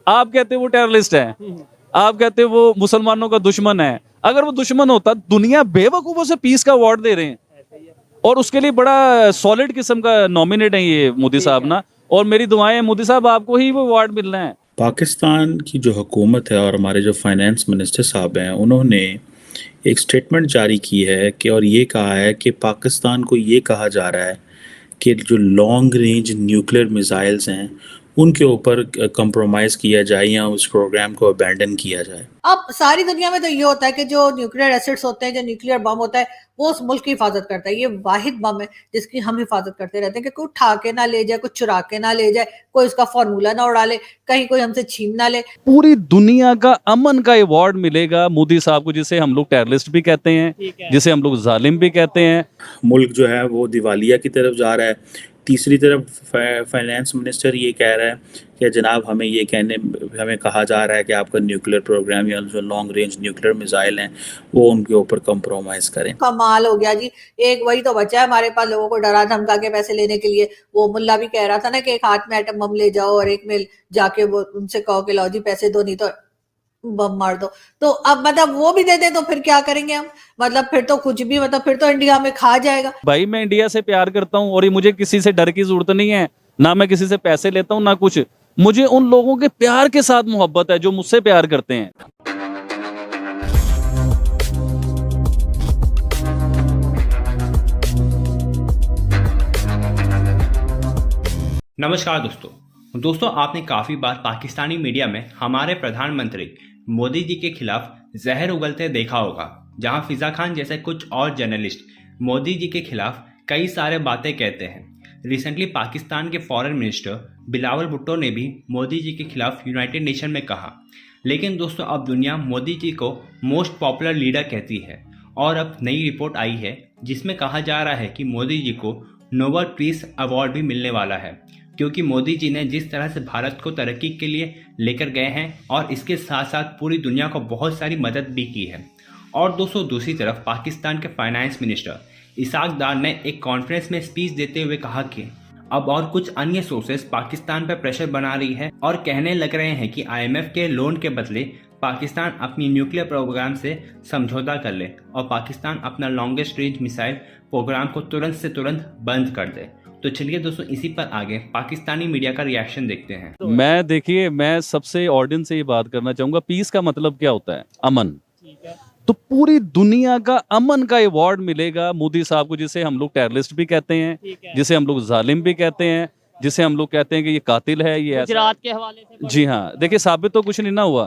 आप कहते हो वो टेररिस्ट है, आप कहते हो वो मुसलमानों का दुश्मन है। अगर वो दुश्मन होता, दुनिया बेवकूफों से पीस का अवार्ड दे रहे हैं, और उसके लिए बड़ा सॉलिड किस्म का नॉमिनेट है ये मोदी साहब ना। और मेरी दुआएं हैं मोदी साहब, आपको ही वो अवार्ड मिलना है। पाकिस्तान की जो हुकूमत है और हमारे जो फाइनेंस मिनिस्टर साहब हैं, उन्होंने एक स्टेटमेंट जारी की है कि और ये कहा है कि पाकिस्तान को ये कहा जा रहा है कि जो लॉन्ग रेंज न्यूक्लियर मिसाइल्स हैं उनके ऊपर कंप्रोमाइज़ किया जाए या उस प्रोग्राम को अबैंडन किया जाए। अब सारी दुनिया में तो ये होता है कि जो न्यूक्लियर एसिड्स होते हैं, जो न्यूक्लियर बम होता है, वो उस मुल्क की हिफाजत करता है। ये वाहिद बम है जिसकी हम हिफाजत करते रहते हैं कि कोई उठा के ना ले जाए, कोई चुरा के ना ले जाए, कोई उसका फॉर्मूला ना उड़ा ले, कहीं कोई हमसे छीन ना ले। पूरी दुनिया का अमन का अवार्ड मिलेगा मोदी साहब को, जिसे हम लोग टेररिस्ट भी कहते हैं, जिसे हम लोग जालिम भी कहते हैं। मुल्क जो है वो दिवालिया की तरफ जा रहा है। तीसरी तरफ फाइनेंस मिनिस्टर ये कह रहा है कि जनाब हमें कहा जा रहा है कि आपका न्यूक्लियर प्रोग्राम या जो लॉन्ग रेंज न्यूक्लियर मिसाइल हैं वो उनके ऊपर कंप्रोमाइज़ करें। कमाल हो गया जी। एक वही तो बचा है हमारे पास लोगों को डरा धमका के पैसे लेने के लिए। वो मुल्ला भी कह रहा था ना कि एक हाथ में एटम बम ले जाओ और एक में जाके वो उनसे कहो कि लो जी पैसे दो, नहीं तो बम मार दो। तो अब मतलब वो भी दे दे तो फिर क्या करेंगे हम? मतलब फिर तो कुछ भी, मतलब फिर तो इंडिया में खा जाएगा। भाई मैं इंडिया से प्यार करता हूँ, और ये मुझे किसी से डर की जरूरत नहीं है, ना मैं किसी से पैसे लेता हूँ ना कुछ। मुझे उन लोगों के प्यार के साथ मोहब्बत है जो मुझसे प्यार करते हैं। नमस्कार दोस्तों, आपने काफ़ी बार पाकिस्तानी मीडिया में हमारे प्रधानमंत्री मोदी जी के खिलाफ जहर उगलते देखा होगा, जहां फिजा खान जैसे कुछ और जर्नलिस्ट मोदी जी के खिलाफ कई सारे बातें कहते हैं। रिसेंटली पाकिस्तान के फॉरेन मिनिस्टर बिलावल भुट्टो ने भी मोदी जी के खिलाफ यूनाइटेड नेशन में कहा। लेकिन दोस्तों, अब दुनिया मोदी जी को मोस्ट पॉपुलर लीडर कहती है, और अब नई रिपोर्ट आई है जिसमें कहा जा रहा है कि मोदी जी को नोबेल पीस अवार्ड भी मिलने वाला है, क्योंकि मोदी जी ने जिस तरह से भारत को तरक्की के लिए लेकर गए हैं और इसके साथ साथ पूरी दुनिया को बहुत सारी मदद भी की है। और दोस्तों, दूसरी तरफ पाकिस्तान के फाइनेंस मिनिस्टर इसाक डार ने एक कॉन्फ्रेंस में स्पीच देते हुए कहा कि अब और कुछ अन्य सोर्सेस पाकिस्तान पर प्रेशर बना रही है और कहने लग रहे हैं कि IMF के लोन के बदले पाकिस्तान अपनी न्यूक्लियर प्रोग्राम से समझौता कर ले और पाकिस्तान अपना लॉन्गेस्ट रेंज मिसाइल प्रोग्राम को तुरंत से तुरंत बंद कर दे। तो चलिए दोस्तों, इसी पर आगे पाकिस्तानी मीडिया का रिएक्शन देखते हैं। मैं सबसे ऑडियंस से ये बात करना चाहूंगा, पीस का मतलब क्या होता है? अमन। तो पूरी दुनिया का अमन का अवार्ड मिलेगा मोदी साहब को, जिसे हम लोग टेररिस्ट भी कहते हैं, जिसे हम लोग जालिम भी कहते हैं, जिसे हम लोग कहते हैं कि ये कातिल है, ये गुजरात के हवाले से। जी हाँ, देखिए साबित तो कुछ नहीं ना हुआ,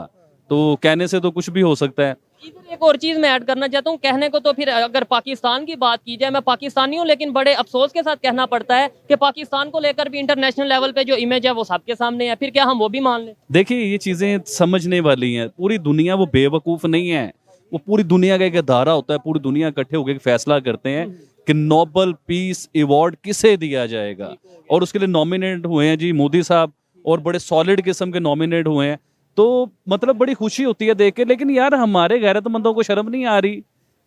तो कहने से तो कुछ भी हो सकता है। इधर एक और चीज मैं ऐड करना चाहता हूँ। कहने को तो फिर अगर पाकिस्तान की बात की जाए, मैं पाकिस्तानी हूँ, लेकिन बड़े अफसोस के साथ कहना पड़ता है कि पाकिस्तान को लेकर भी इंटरनेशनल लेवल पे जो इमेज है वो सबके सामने है। फिर क्या हम वो भी मान लें? देखिए ये चीजें समझने वाली हैं। पूरी दुनिया वो बेवकूफ नहीं है, वो पूरी दुनिया का एक अदारा होता है। पूरी दुनिया इकट्ठे होकर फैसला करते हैं कि नोबेल पीस अवार्ड किसे दिया जाएगा, और उसके लिए नॉमिनेट हुए हैं जी मोदी साहब, और बड़े सॉलिड किस्म के नॉमिनेट हुए हैं। तो मतलब बड़ी खुशी होती है देख के। लेकिन यार हमारे गैरतमंदों को शर्म नहीं आ रही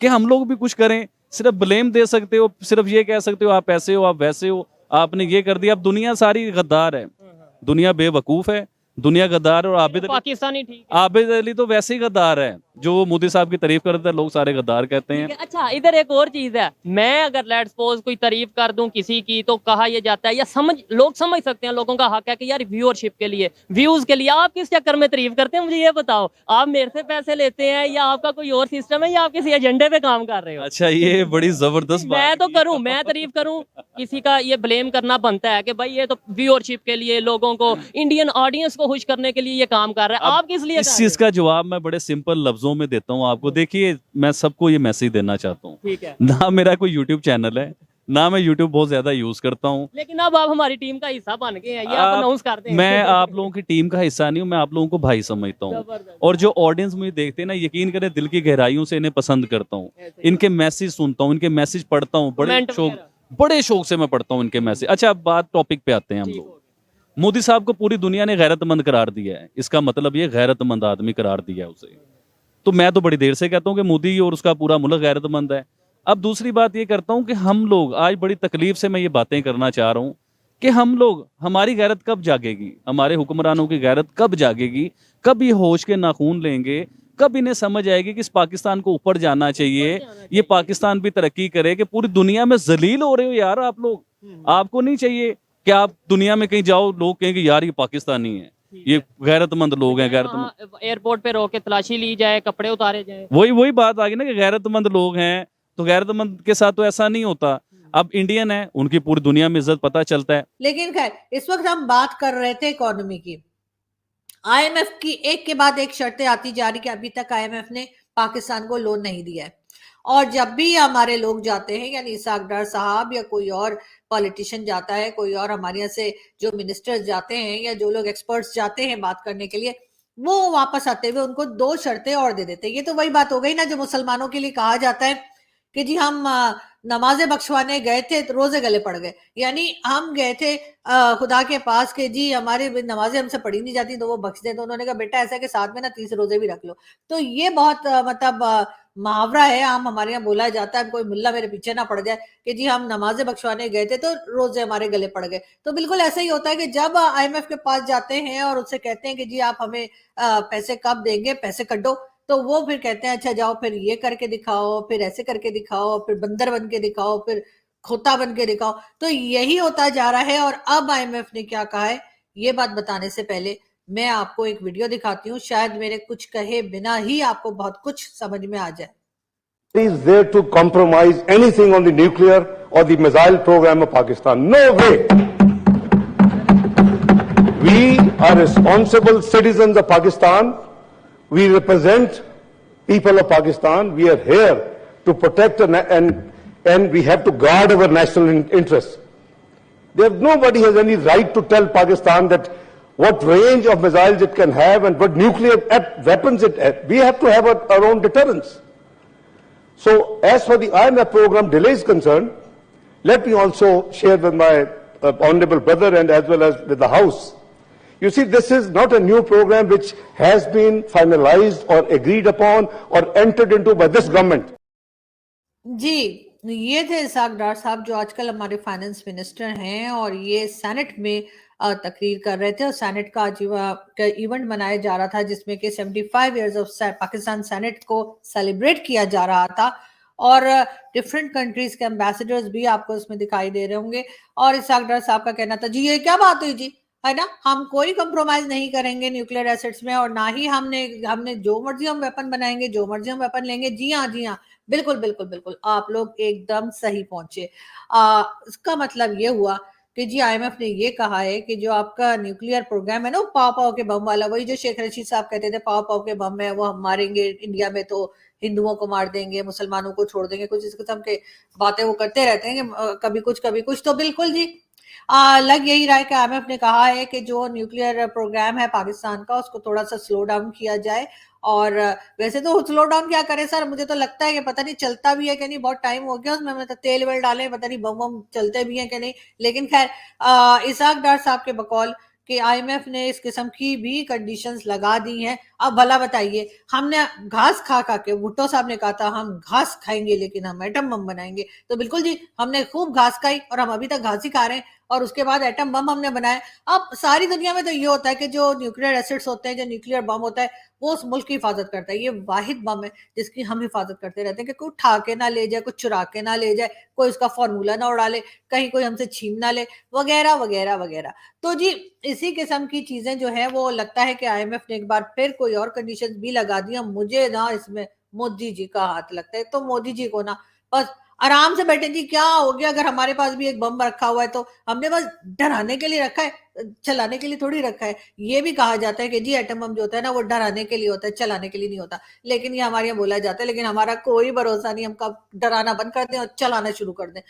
कि हम लोग भी कुछ करें? सिर्फ ब्लेम दे सकते हो, सिर्फ ये कह सकते हो आप ऐसे हो, आप वैसे हो, आपने ये कर दिया। अब दुनिया सारी गद्दार है, दुनिया बेवकूफ है, दुनिया गद्दार। और पाकिस्तानी ठीक है। आबिद अली तो वैसे ही गद्दार है, जो मोदी साहब की तारीफ करते हैं लोग सारे गद्दार कहते हैं। अच्छा, इधर एक और चीज है। मैं अगर लेट्स सपोज कोई तारीफ कर दूं किसी की, तो कहा यह जाता है या लोग समझ सकते हैं, लोगों का हक है कि यार व्यूअरशिप के लिए, व्यूज के लिए। आप किस चक्कर में तारीफ करते हैं, मुझे ये बताओ? आप मेरे से पैसे लेते हैं या आपका कोई और सिस्टम है, या आप किसी एजेंडे पे काम कर रहे हो? अच्छा, ये बड़ी जबरदस्त बात। मैं तो करूं, मैं तारीफ करूं, किसी का ये ब्लेम करना बनता है कि भाई ये तो व्यूअरशिप के लिए, लोगों को, इंडियन ऑडियंस को खुश करने के लिए काम कर रहा है। आप किस लिए? इस चीज का जवाब मैं बड़े सिंपल लफ्जों में देता हूँ आपको। देखिए, मैं सबको ये मैसेज देना चाहता हूँ, ठीक है, ना मेरा कोई यूट्यूब चैनल है, ना मैं यूट्यूब बहुत ज्यादा यूज करता हूँ, लेकिन अब आप हमारी टीम का हिस्सा बन गए हैं, ये आप अनाउंस करते हैं। मैं आप लोगों की टीम का हिस्सा नहीं हूँ, मैं आप लोगों को भाई समझता हूँ। और जो ऑडियंस मुझे देखते हैं ना, यकीन करें दिल की गहराइयों से इन्हें पसंद करता हूँ, इनके मैसेज सुनता हूँ, इनके मैसेज पढ़ता हूँ, बड़े शौक से मैं पढ़ता हूँ इनके मैसेज। अच्छा, अब बात टॉपिक पे आते हैं हम लोग। मोदी साहब को पूरी दुनिया ने गैरतमंद करार दिया है, इसका मतलब ये गैरतमंद आदमी करार दिया है उसे। तो मैं तो बड़ी देर से कहता हूँ कि मोदी और उसका पूरा मुल्क गैरतमंद है। अब दूसरी बात ये करता हूँ कि हम लोग आज बड़ी तकलीफ से मैं ये बातें करना चाह रहा हूँ कि हम लोग, हमारी गैरत कब जागेगी, हमारे हुक्मरानों की गैरत कब जागेगी, कब ये होश के नाखून लेंगे, कब इन्हें समझ आएगी कि इस पाकिस्तान को ऊपर जाना चाहिए, ये पाकिस्तान भी तरक्की करे। कि पूरी दुनिया में जलील हो रहे हो यार आप लोग, आपको नहीं चाहिए कि आप दुनिया में कहीं जाओ लोग कहेंगे यार ये पाकिस्तानी है, ये गैरतमंद लोग हैं, गैरतमंद। एयरपोर्ट पे रोक के तलाशी ली जाए, कपड़े उतारे जाए। वही वही बात आ गई ना कि गैरतमंद लोग हैं, तो गैरतमंद के साथ तो ऐसा नहीं होता। अब इंडियन है, उनकी पूरी दुनिया में इज्जत पता चलता है। लेकिन खैर, इस वक्त हम बात कर रहे थे इकोनॉमी की। आईएमएफ की एक के बाद एक शर्तें आती जा रही कि अभी तक आईएमएफ ने पाकिस्तान को लोन नहीं दिया है, और जब भी हमारे लोग जाते हैं, यानी इसहाक डार साहब या कोई और पॉलिटिशियन जाता है, कोई और हमारे यहाँ से जो मिनिस्टर्स जाते हैं या जो लोग एक्सपर्ट्स जाते हैं बात करने के लिए, वो वापस आते हुए उनको 2 शर्तें और दे देते हैं। ये तो वही बात हो गई ना जो मुसलमानों के लिए कहा जाता है कि जी हम नमाजें बख्शवाने गए थे तो रोजे गले पड़ गए, यानी हम गए थे खुदा के पास के जी हमारे नमाजें हमसे पढ़ी नहीं जाती तो वो बख्श दें। तो उन्होंने कहा बेटा ऐसा है कि साथ में ना 30 रोजे भी रख लो। तो ये बहुत मतलब मुहावरा है, आम हमारे यहाँ बोला जाता है, कोई मुल्ला मेरे पीछे ना पड़ जाए कि जी हम नमाजें बख्शवाने गए थे तो रोजे हमारे गले पड़ गए। तो बिल्कुल ऐसा ही होता है कि जब आईएमएफ के पास जाते हैं और उससे कहते हैं कि जी आप हमें पैसे कब देंगे, पैसे कड्डो, तो वो फिर कहते हैं अच्छा जाओ फिर ये करके दिखाओ, फिर ऐसे करके दिखाओ, फिर बंदर बन के दिखाओ, फिर खोता बन के दिखाओ। तो यही होता जा रहा है। और अब आईएमएफ ने क्या कहा है, ये बात बताने से पहले मैं आपको एक वीडियो दिखाती हूँ, शायद मेरे कुछ कहे बिना ही आपको बहुत कुछ समझ में आ जाए। Is there to compromise anything on the nuclear or the missile program of Pakistan? No way. We are responsible citizens of Pakistan. We represent people of Pakistan. We are here to protect and we have to guard our national interests. Nobody has any right to tell Pakistan that what range of missiles it can have and what nuclear weapons it has. We have to have our own deterrence. So, as for the IMF program delay is concerned, let me also share with my honorable brother and as well as with the House. You see, this is not a new program which has been finalized or agreed upon or entered into by this government. जी, ये थे इसहाक डार साहब जो आजकल हमारे finance minister हैं, और ये senate में तकरीर कर रहे थे। और सेनेट का आज इवेंट मनाया जा रहा था जिसमें कि 75 इयर्स ऑफ पाकिस्तान सेनेट को सेलिब्रेट किया जा रहा था, और डिफरेंट कंट्रीज के एम्बेसडर्स भी आपको इसमें दिखाई दे रहे होंगे। और इसहाक डार साहब का कहना था जी ये क्या बात हुई जी, है ना, हम कोई कंप्रोमाइज नहीं करेंगे न्यूक्लियर एसेट्स में, और ना ही हमने जो मर्जी हम वेपन बनाएंगे, जो मर्जी हम वेपन लेंगे। जी हाँ, बिल्कुल बिल्कुल बिल्कुल, आप लोग एकदम सही पहुंचे। इसका मतलब ये हुआ कि जी आईएमएफ ने ये कहा है कि जो आपका न्यूक्लियर प्रोग्राम है ना, पाव पाव के बम वाला, वही जो शेख रशीद साहब कहते थे पाव पाव के बम है, वो हम मारेंगे इंडिया में तो हिंदुओं को मार देंगे, मुसलमानों को छोड़ देंगे, कुछ इस किस्म के बातें वो करते रहते हैं कि कभी कुछ। तो बिल्कुल जी लग यही रहा है कि आईएमएफ ने कहा है कि जो न्यूक्लियर प्रोग्राम है पाकिस्तान का उसको थोड़ा सा स्लो डाउन किया जाए। और वैसे तो स्लो डाउन क्या करे सर, मुझे तो लगता है कि पता नहीं चलता भी है कि नहीं, बहुत टाइम हो गया उसमें, मतलब तेल वेल डाले, पता नहीं बम चलते भी हैं कि नहीं। लेकिन खैर इसहाक डार साहब के बकौल कि आईएमएफ ने इस किस्म की भी कंडीशंस लगा दी हैं। अब भला बताइए, हमने घास खा के, भुट्टो साहब ने कहा था हम घास खाएंगे लेकिन हम एटम बम बनाएंगे, तो बिल्कुल जी हमने खूब घास खाई और हम अभी तक घास ही खा रहे हैं, और उसके बाद एटम बम हमने बनाए। अब सारी दुनिया में तो ये होता है कि जो न्यूक्लियर एसिड्स होते हैं, जो न्यूक्लियर बम होता है, वो उस मुल्क की हिफाजत करता है। ये वाहिद बम है जिसकी हम हिफाजत करते रहते हैं कि कोई उठा के ना ले जाए, कुछ चुरा के ना ले जाए, कोई उसका फॉर्मूला ना उड़ा ले, कहीं कोई हमसे छीन ना ले, वगैरह वगैरह वगैरह। तो जी इसी किस्म की चीजें जो है वो लगता है कि आईएमएफ ने एक बार फिर कोई और कंडीशन भी लगा दी। मुझे ना इसमें मोदी जी का हाथ लगता है। तो मोदी जी को ना बस आराम से बैठे जी, क्या हो गया, अगर हमारे पास भी एक बम रखा हुआ है तो हमने बस डराने के लिए रखा है, चलाने के लिए थोड़ी रखा है। ये भी कहा जाता है कि जी एटम बम जो होता है ना वो डराने के लिए होता है, चलाने के लिए नहीं होता। लेकिन ये हमारे यहाँ बोला जाता है, लेकिन हमारा कोई भरोसा नहीं, हम कब डराना बंद कर दें और चलाना शुरू कर दें।